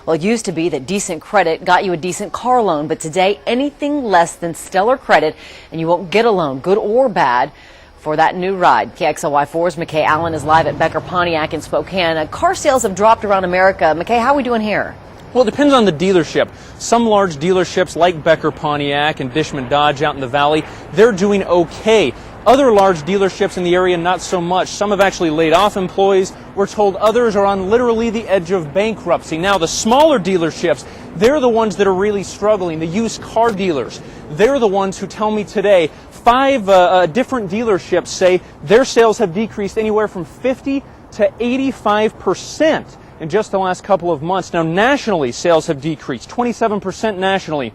Well, it used to be that decent credit got you a decent car loan, but today anything less than stellar credit and you won't get a loan, good or bad, for that new ride. KXLY4's McKay Allen is live at Becker Pontiac in Spokane. Car sales have dropped around America. McKay, how are we doing here? Well, it depends on the dealership. Some large dealerships like Becker Pontiac and Dishman Dodge out in the valley, they're doing okay. Other large dealerships in the area, not so much. Some have actually laid off employees. We're told others are on literally the edge of bankruptcy. Now, the smaller dealerships, they're the ones that are really struggling. The used car dealers, they're the ones who tell me today 5 different dealerships say their sales have decreased anywhere from 50 to 85% in just the last couple of months. Now, nationally, sales have decreased 27% nationally.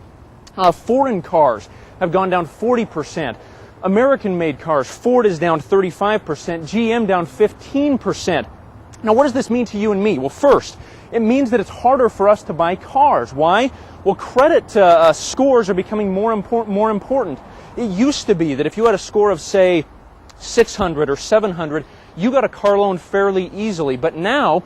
Foreign cars have gone down 40%. American-made cars, Ford is down 35%, GM down 15%. Now, what does this mean to you and me? Well, first, it means that it's harder for us to buy cars. Why? Well, credit scores are becoming more important. It used to be that if you had a score of, say, 600 or 700, you got a car loan fairly easily. But now,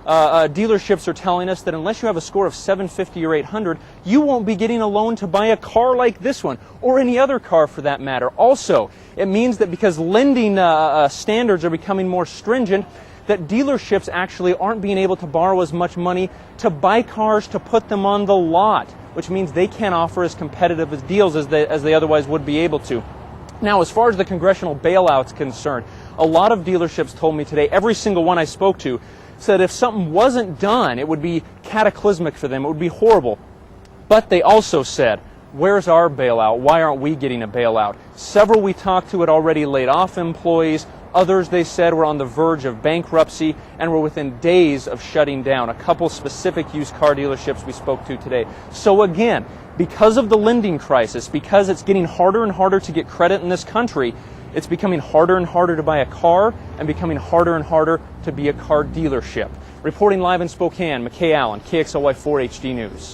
dealerships are telling us that unless you have a score of 750 or 800, you won't be getting a loan to buy a car like this one, or any other car for that matter. Also, it means that because lending standards are becoming more stringent, that dealerships actually aren't being able to borrow as much money to buy cars to put them on the lot, which means they can't offer as competitive as deals as they otherwise would be able to. Now, as far as the congressional bailout's concerned, a lot of dealerships told me today, every single one I spoke to, said if something wasn't done, it would be cataclysmic for them. It would be horrible. But they also said, where's our bailout? Why aren't we getting a bailout? Several we talked to had already laid off employees. Others, they said, were on the verge of bankruptcy and were within days of shutting down. A couple specific used car dealerships we spoke to today. So again, because of the lending crisis, because it's getting harder and harder to get credit in this country, it's becoming harder and harder to buy a car and becoming harder and harder to be a car dealership. Reporting live in Spokane, McKay Allen, KXLY4 HD News.